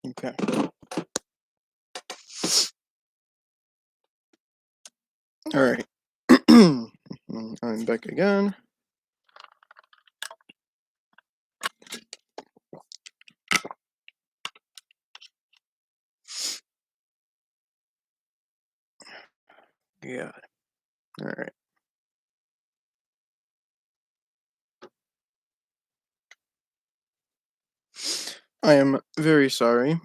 Okay. All right. I'm back again. Yeah. All right. I am very sorry.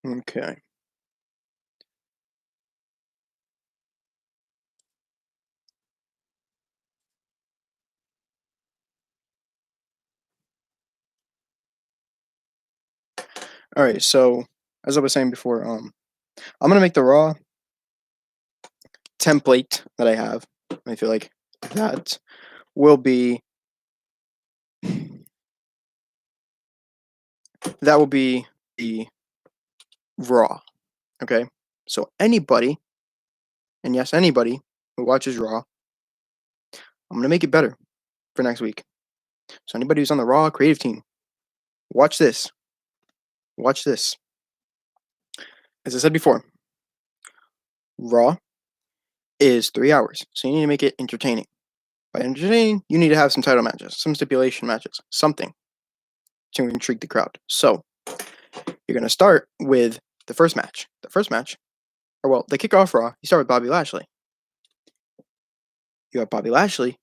Okay. All right. So, as I was saying before, I'm gonna make the Raw template that I have. I feel like that will be the Raw. Okay. So anybody, and yes, anybody who watches Raw, I'm gonna make it better for next week. So anybody who's on the Raw creative team, watch this. Watch this. As I said before, Raw is 3 hours, so you need to make it entertaining. By entertaining, you need to have some title matches, some stipulation matches, something to intrigue the crowd. So you're gonna start with the first match. The first match, or well, they kick off Raw. You start with Bobby Lashley. You have Bobby Lashley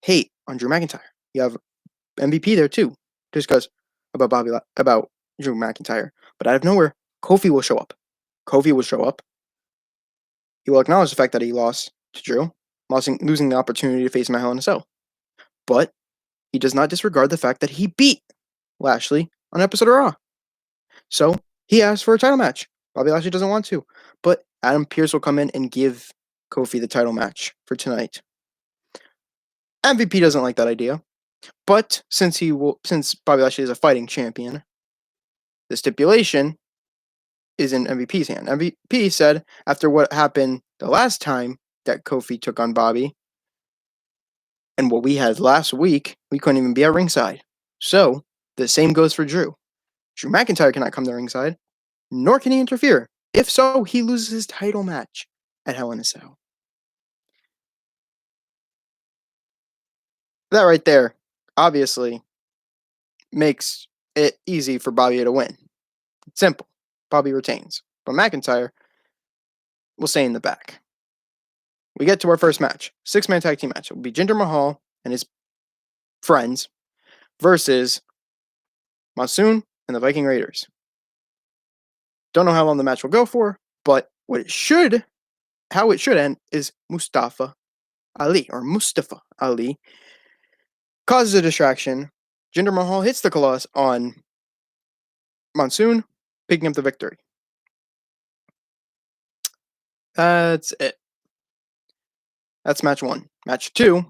hate on Drew McIntyre. You have MVP there too, discuss about about Drew McIntyre. But out of nowhere, Kofi will show up. Kofi will show up. He will acknowledge the fact that he lost to Drew, losing the opportunity to face him at Hell in a Cell. But he does not disregard the fact that he beat Lashley on an episode of Raw. So he asked for a title match. Bobby Lashley doesn't want to, but Adam Pearce will come in and give Kofi the title match for tonight. MVP doesn't like that idea, but since Bobby Lashley is a fighting champion, the stipulation is in MVP's hand. MVP said after what happened the last time that Kofi took on Bobby, and what we had last week, we couldn't even be at ringside. So the same goes for Drew. Drew McIntyre cannot come to ringside, nor can he interfere. If so, he loses his title match at Hell in a Cell. That right there, obviously, makes it easy for Bobby to win. It's simple. Bobby retains. But McIntyre will stay in the back. We get to our first match. 6-man tag team match. It will be Jinder Mahal and his friends versus Monsoon and the Viking Raiders. Don't know how long the match will go for, but how it should end is Mustafa Ali causes a distraction. Jinder Mahal hits the Colossus on Monsoon, picking up the victory. That's it. That's match 1. Match 2,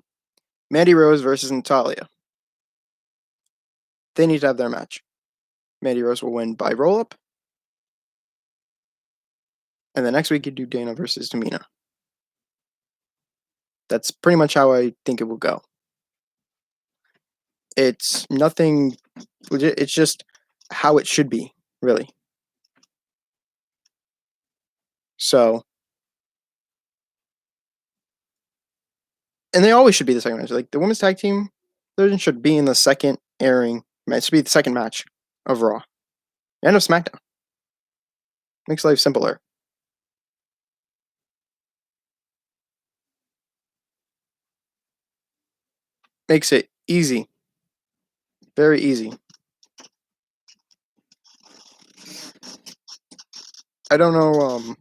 Mandy Rose versus Natalya. They need to have their match. Mandy Rose will win by roll-up. And the next week you do Dana versus Tamina. That's pretty much how I think it will go. It's nothing legit. It's just how it should be, really. So, and they always should be the second match. Like the women's tag team, they should be in the second airing match. It should be the second match of Raw and of SmackDown. Makes life simpler. Makes it easy. Very easy. I don't know.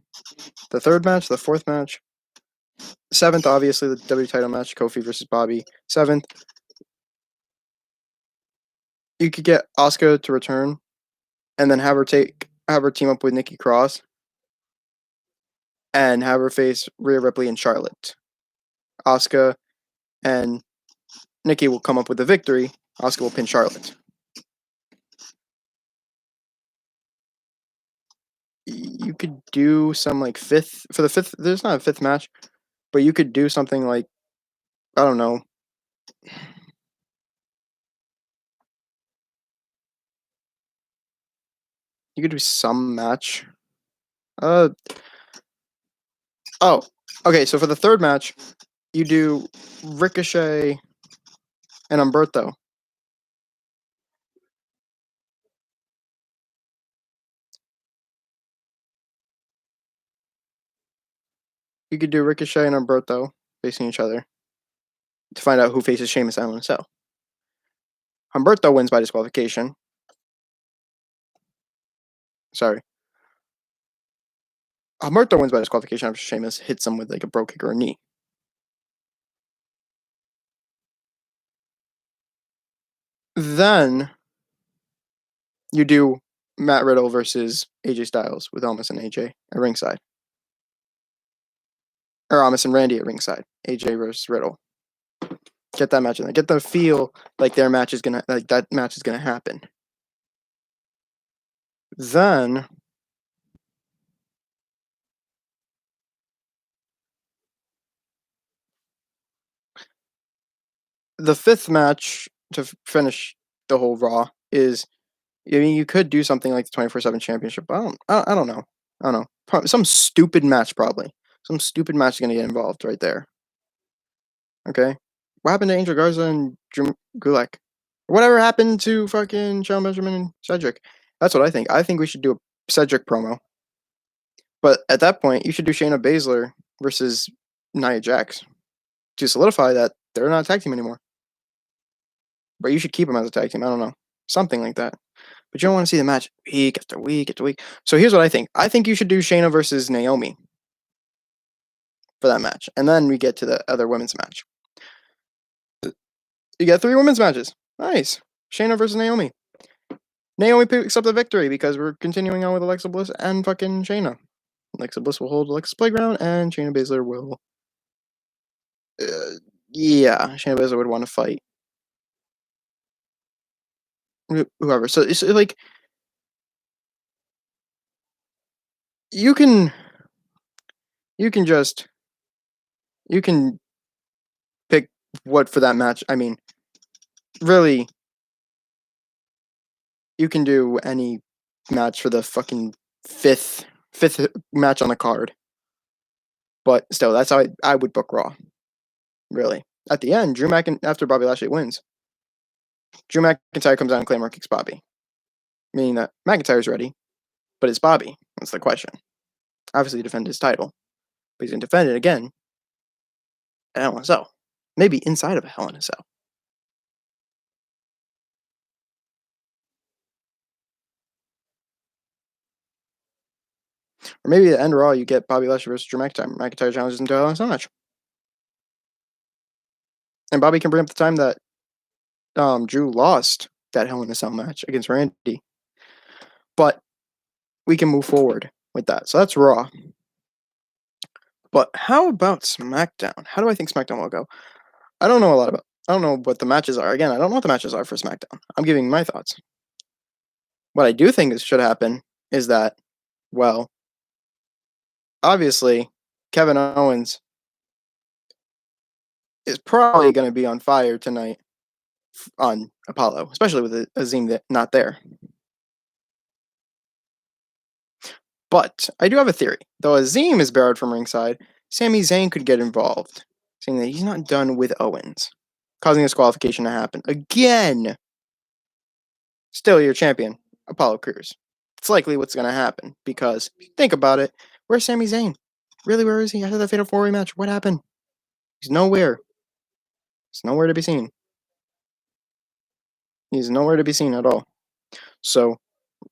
The third match, the fourth match, seventh, obviously the W title match, Kofi versus Bobby. Seventh, you could get Asuka to return, and then have her team up with Nikki Cross, and have her face Rhea Ripley and Charlotte. Asuka and Nikki will come up with a victory. Asuka will pin Charlotte. You could do some like fifth for the fifth. There's not a fifth match, but you could do something like, I don't know. You could do some match. Oh, okay. So for the third match, you do Ricochet and Humberto. You could do Ricochet and Humberto facing each other to find out who faces Sheamus at Hell in a Cell. Humberto wins by disqualification. Sorry. Humberto wins by disqualification after Sheamus hits him with like a bro kick or a knee. Then you do Matt Riddle versus AJ Styles with Almas and AJ at ringside. Or Almas and Randy at ringside. AJ versus Riddle. Get that match in there. Get the feel like that match is gonna happen. Then the fifth match to finish the whole Raw is, I mean, you could do something like the 24/7 Championship. But I don't know. I don't know. Some stupid match probably. Some stupid match is gonna get involved right there. Okay. What happened to Angel Garza and Drew Gulak? Whatever happened to fucking Shelton Benjamin and Cedric? That's what I think. I think we should do a Cedric promo. But at that point, you should do Shayna Baszler versus Nia Jax to solidify that they're not a tag team anymore. But you should keep them as a tag team. I don't know. Something like that. But you don't want to see the match week after week after week. So here's what I think. I think you should do Shayna versus Naomi for that match. And then we get to the other women's match. You get 3 women's matches. Nice. Shayna versus Naomi. Naomi picks up the victory because we're continuing on with Alexa Bliss and fucking Shayna. Alexa Bliss will hold Alexa's Playground, and Shayna Baszler will. Yeah, Shayna Baszler would want to fight whoever. So it's like you can pick what for that match. I mean, really, you can do any match for the fucking fifth match on the card. But still, that's how I would book Raw. Really. At the end, after Bobby Lashley wins, Drew McIntyre comes out and Claymore kicks Bobby. Meaning that McIntyre's ready, but it's Bobby. That's the question. Obviously, he defended his title, but he's going to defend it again at Hell in a Cell. Maybe inside of a Hell in a Cell. Or maybe at the end of Raw, you get Bobby Lashley versus Drew McIntyre. McIntyre challenges him to a Hell in a Cell match. And Bobby can bring up the time that Drew lost that Hell in a Cell match against Randy. But we can move forward with that. So that's Raw. But how about SmackDown? How do I think SmackDown will go? I don't know what the matches are. Again, I don't know what the matches are for SmackDown. I'm giving my thoughts. What I do think should happen is that, well, obviously, Kevin Owens is probably going to be on fire tonight on Apollo, especially with Azim not there. But I do have a theory. Though Azim is barred from ringside, Sami Zayn could get involved, saying that he's not done with Owens, causing disqualification to happen again. Still your champion, Apollo Crews. It's likely what's going to happen because think about it. Where's Sami Zayn? Really, where is he? After that Fatal 4-Way match, what happened? He's nowhere. He's nowhere to be seen. He's nowhere to be seen at all. So,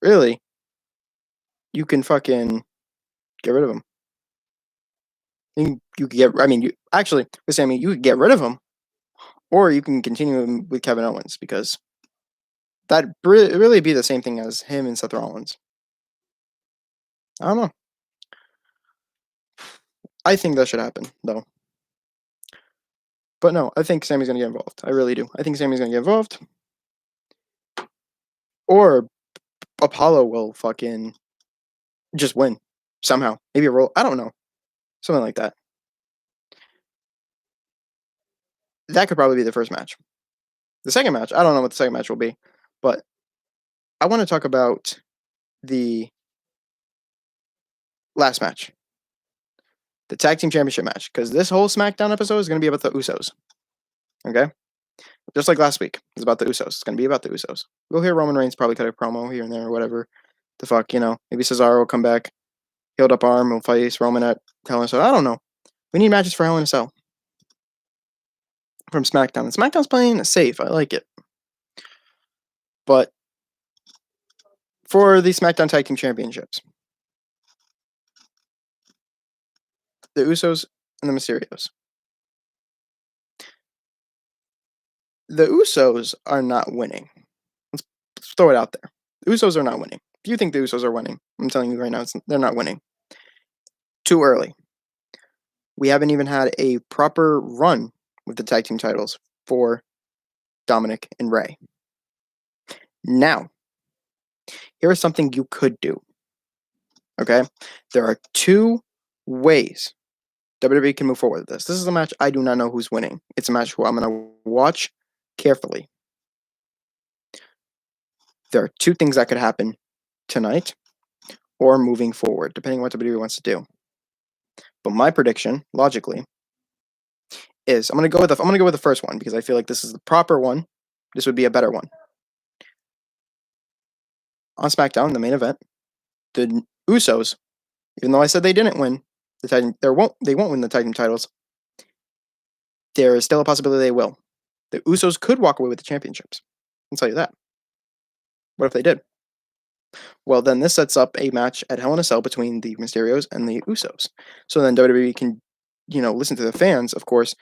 really, you can fucking Get rid of him. You could get. I mean, Sammy, you could get rid of him, or you can continue him with Kevin Owens because that really be the same thing as him and Seth Rollins. I don't know. I think that should happen though. But no, I think Sammy's gonna get involved. I really do. I think Sammy's gonna get involved, or Apollo will fucking just win somehow. Maybe a roll. I don't know. Something like that. That could probably be the first match. The second match, I don't know what the second match will be, but I want to talk about the last match, the tag team championship match, because this whole SmackDown episode is going to be about the Usos. Okay? Just like last week, it's about the Usos. It's going to be about the Usos. We'll hear Roman Reigns probably cut a promo here and there or whatever. The fuck, maybe Cesaro will come back, healed up arm, will face Roman at Hell in a Cell. I don't know. We need matches for Hell in a Cell from SmackDown. And SmackDown's playing it safe. I like it. But for the SmackDown Tag Team Championships, the Usos and the Mysterios. The Usos are not winning. Let's throw it out there. The Usos are not winning. If you think the Usos are winning, I'm telling you right now, they're not winning. Too early. We haven't even had a proper run with the tag team titles for Dominic and Rey. Now, here is something you could do. Okay? There are two ways WWE can move forward with this. This is a match I do not know who's winning. It's a match who I'm going to watch carefully. There are two things that could happen tonight or moving forward, depending on what WWE wants to do. But my prediction, logically, is I'm going to go with the first one because I feel like this is the proper one. This would be a better one. On SmackDown, the main event, the Usos, even though I said they didn't win the tag team, they won't win the tag team titles. There is still a possibility they will. The Usos could walk away with the championships. I'll tell you that. What if they did? Well, then this sets up a match at Hell in a Cell between the Mysterios and the Usos. So then WWE can, listen to the fans, of course.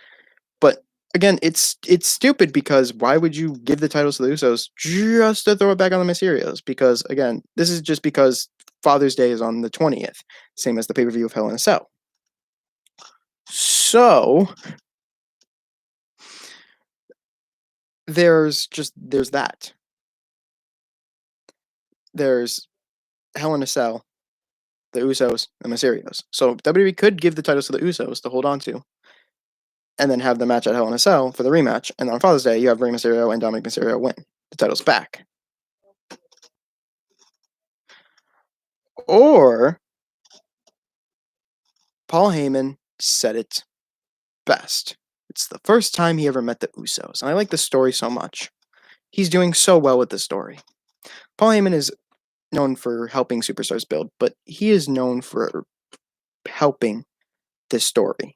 But again, it's stupid because why would you give the titles to the Usos just to throw it back on the Mysterios? Because again, this is just because Father's Day is on the 20th, same as the pay-per-view of Hell in a Cell. So there's that. There's Hell in a Cell, the Usos, and Mysterios. So WWE could give the titles to the Usos to hold on to, and then have the match at Hell in a Cell for the rematch. And on Father's Day, you have Rey Mysterio and Dominic Mysterio win the titles back. Or Paul Heyman said it best. It's the first time he ever met the Usos. And I like the story so much. He's doing so well with the story. Paul Heyman is known for helping superstars build, but he is known for helping this story.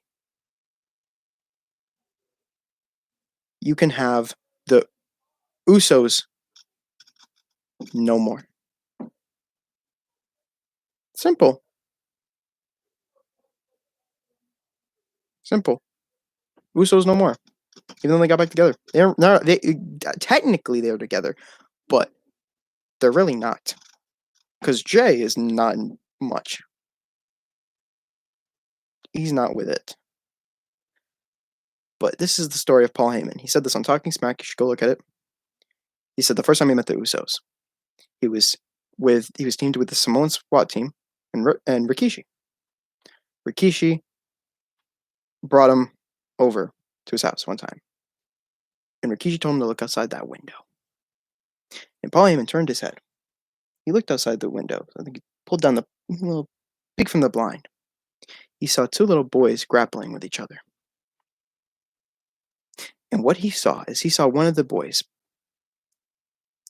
You can have the Usos no more. Simple. Usos no more. Even though they got back together. Technically they're together, but they're really not. Because Jay is not much. He's not with it. But this is the story of Paul Heyman. He said this on Talking Smack. You should go look at it. He said the first time he met the Usos, he was teamed with the Samoan SWAT team and Rikishi. Rikishi brought him over to his house one time. And Rikishi told him to look outside that window. And Paul Heyman turned his head. He looked outside the window. I think he pulled down the little peek from the blind. He saw two little boys grappling with each other. And what he saw is one of the boys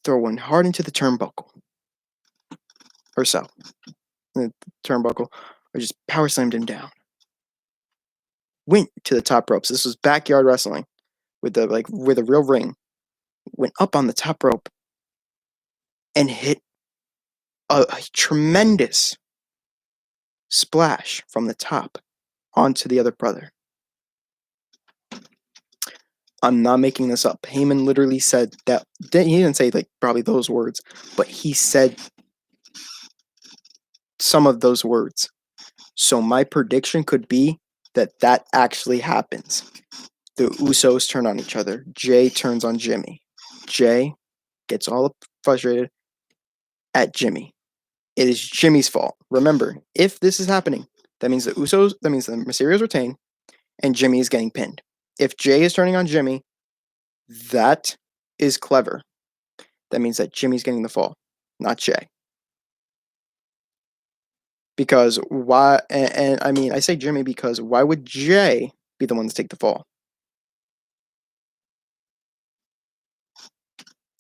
throw one hard into the turnbuckle. Or so. The turnbuckle. Or just power slammed him down. Went to the top ropes. This was backyard wrestling. With a real ring. Went up on the top rope. And hit a tremendous splash from the top onto the other brother. I'm not making this up. Heyman literally said that. He didn't say like probably those words, but he said some of those words. So my prediction could be that actually happens. The Usos turn on each other. Jay turns on Jimmy. Jay gets all frustrated at Jimmy. It is Jimmy's fault. Remember, if this is happening, that means the Mysterios retain, and Jimmy is getting pinned. If Jay is turning on Jimmy, that is clever. That means that Jimmy's getting the fall, not Jay. Because why? And I mean, I say Jimmy because why would Jay be the one to take the fall?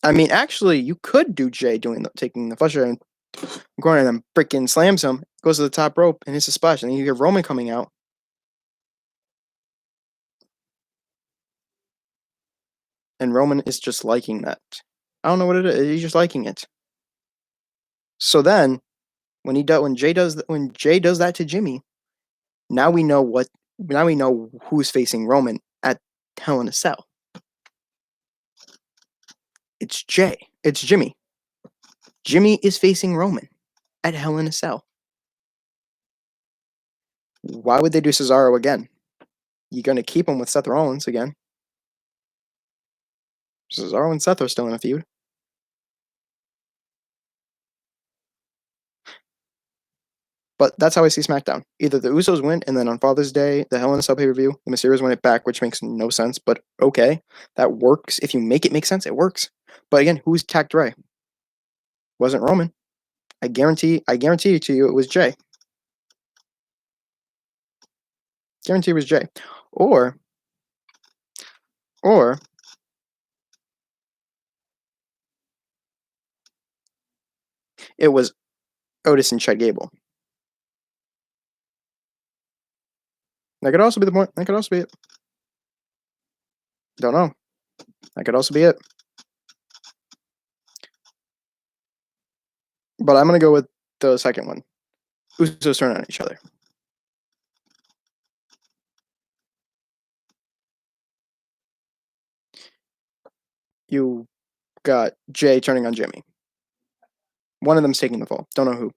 I mean, actually, you could do Jay taking the flusher and going and then freaking slams him, goes to the top rope, and hits a splash, and then you hear Roman coming out. And Roman is just liking that. I don't know what it is. He's just liking it. So then, when Jay does that to Jimmy, now we know who's facing Roman at Hell in a Cell. It's Jay. It's Jimmy. Jimmy is facing Roman at Hell in a Cell. Why would they do Cesaro again? You're going to keep him with Seth Rollins again. Cesaro and Seth are still in a feud. But that's how I see SmackDown. Either the Usos win, and then on Father's Day, the Hell in a Cell pay-per-view, the Mysterios win it back, which makes no sense, but okay. That works. If you make it make sense, it works. But again, who's attacked Ray? Wasn't Roman. I guarantee to you it was Jay. Guarantee it was Jay. Or it was Otis and Chad Gable. That could also be the point. That could also be it. Don't know. That could also be it. But I'm going to go with the second one. Usos turn on each other. You got Jay turning on Jimmy. One of them's taking the fall. Don't know who.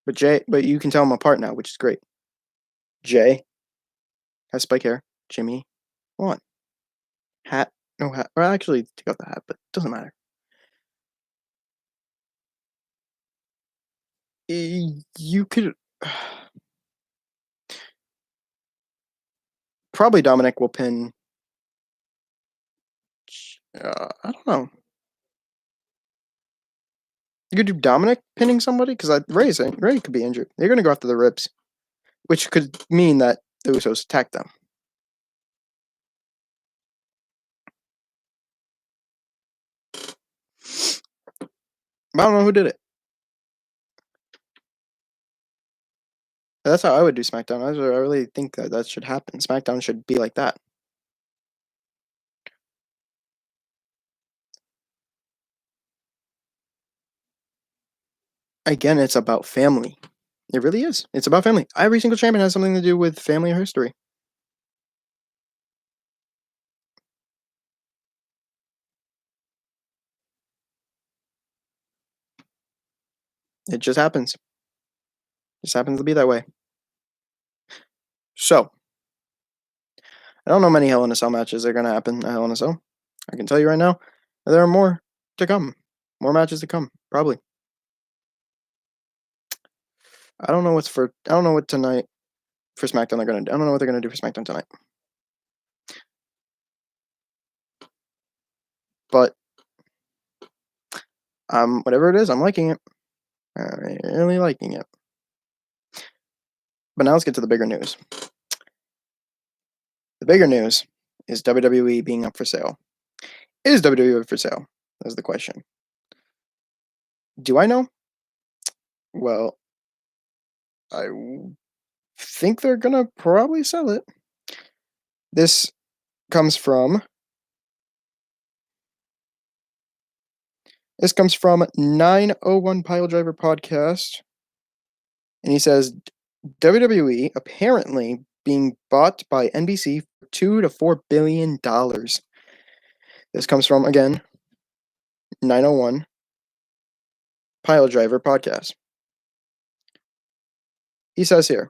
But you can tell them apart now, which is great. Jay has spike hair. Jimmy, what? Hat? No hat. Well, actually, take out the hat, but it doesn't matter. You could... Probably Dominic will pin... I don't know. You could do Dominic pinning somebody? Because Ray could be injured. They're going to go after the ribs. Which could mean that the Usos attack them. I don't know who did it. That's how I would do SmackDown. I really think that should happen. SmackDown should be like that. Again, it's about family. It really is. It's about family. Every single champion has something to do with family or history. It just happens. It just happens to be that way. So, I don't know many Hell in a Cell matches that are going to happen at Hell in a Cell. I can tell you right now, there are more to come. More matches to come, probably. I don't know what tonight for SmackDown they're going to do. I don't know what they're going to do for SmackDown tonight. But whatever it is, I'm liking it. I'm really liking it. But now let's get to the bigger news. The bigger news is WWE being up for sale. Is WWE up for sale? That's the question. Do I know? Well, I think they're gonna probably sell it. This comes from 901 Pile Driver Podcast. And he says WWE apparently being bought by NBC for $2 to $4 billion. This comes from, again, 901 Pile Driver Podcast. He says here,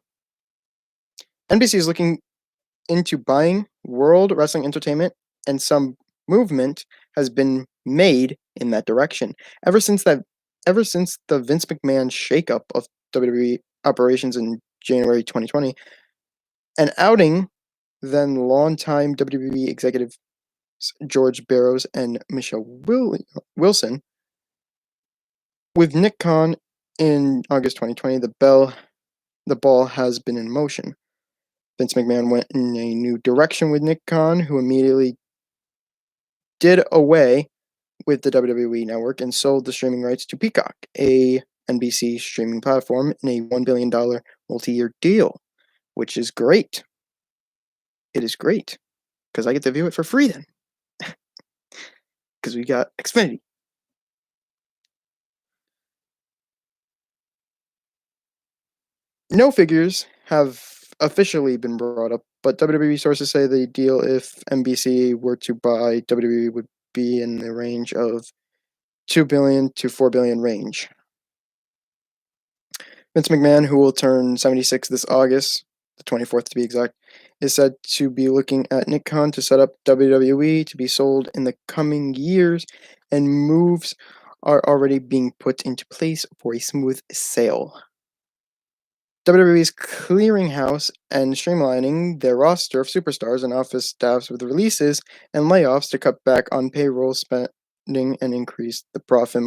NBC is looking into buying World Wrestling Entertainment, and some movement has been made in that direction. Ever since the Vince McMahon shakeup of WWE operations in January 2020, an outing then longtime WWE executive George Barrows and Michelle Wilson. With Nick Khan in August 2020, the ball has been in motion. Vince McMahon went in a new direction with Nick Khan, who immediately did away with the WWE Network and sold the streaming rights to Peacock, a NBC streaming platform, in a $1 billion multi-year deal, which is great. It is great, because I get to view it for free then. Because we got Xfinity. No figures have officially been brought up, but WWE sources say the deal, if NBC were to buy WWE, would be in the range of $2 billion to $4 billion range. Vince McMahon, who will turn 76 this August, the 24th to be exact, is said to be looking at Nick Khan to set up WWE to be sold in the coming years, and moves are already being put into place for a smooth sale. WWE is clearing house and streamlining their roster of superstars and office staffs with releases and layoffs to cut back on payroll spending and increase the profit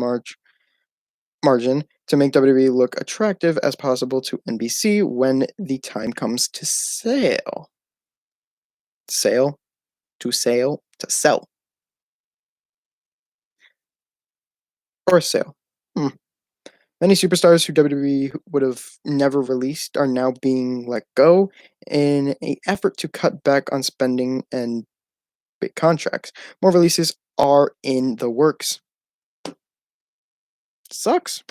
margin to make WWE look attractive as possible to NBC when the time comes to sell. Sale? To sale? To sell. Or sale. Many superstars who WWE would have never released are now being let go in an effort to cut back on spending and big contracts. More releases are in the works. Sucks.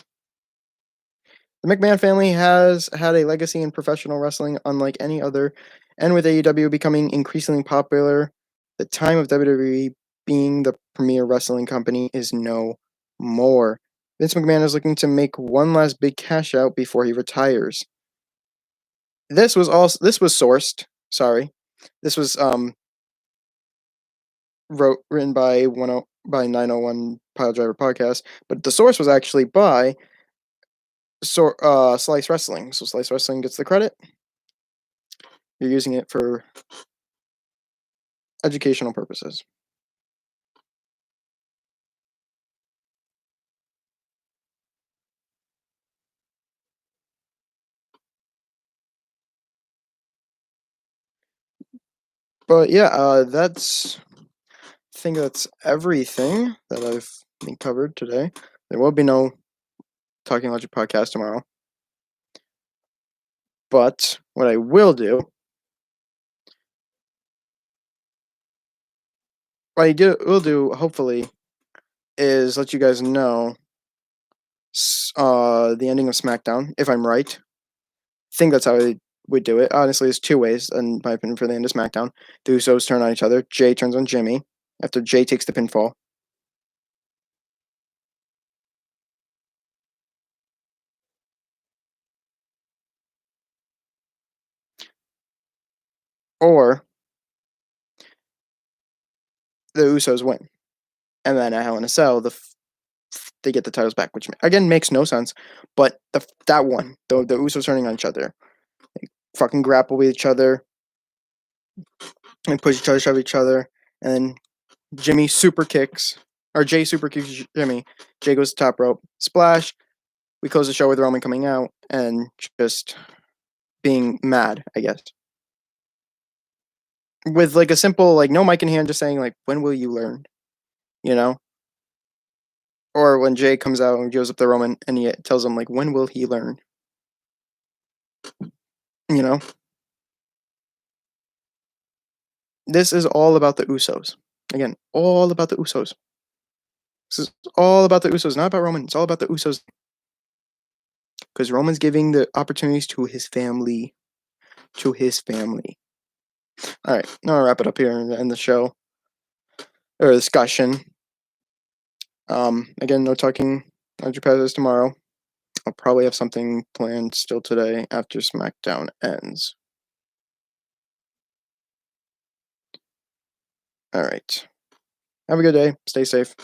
The McMahon family has had a legacy in professional wrestling unlike any other, and with AEW becoming increasingly popular, the time of WWE being the premier wrestling company is no more. Vince McMahon is looking to make one last big cash out before he retires. This was sourced. Sorry, this was written by 901 Pile Driver Podcast, but the source was actually by Slice Wrestling. So Slice Wrestling gets the credit. You're using it for educational purposes. But yeah, I think that's everything that I've been covered today. There will be no Talking Logic podcast tomorrow. But what I will do, hopefully, is let you guys know the ending of SmackDown, if I'm right. I think that's how I would do it. Honestly, there's two ways, in my opinion, for the end of SmackDown. The Usos turn on each other. Jay turns on Jimmy after Jay takes the pinfall. Or the Usos win. And then at Hell in a Cell, they get the titles back, which again makes no sense. But that one, the Usos turning on each other, they fucking grapple with each other, and push each other, shove each other, and then Jay super kicks Jimmy. Jay goes to top rope, splash. We close the show with Roman coming out and just being mad, I guess. With like a simple, like, no mic in hand, just saying like, when will you learn? You know? Or when Jay comes out and goes up to Roman and he tells him like, when will he learn? You know? This is all about the Usos. Again, all about the Usos. This is all about the Usos, not about Roman. It's all about the Usos. because Roman's giving the opportunities to his family. To his family. All right, now I'll wrap it up here and end the show or discussion. Again, no talking Andrew Pettis tomorrow. I'll probably have something planned still today after SmackDown ends. All right. Have a good day. Stay safe.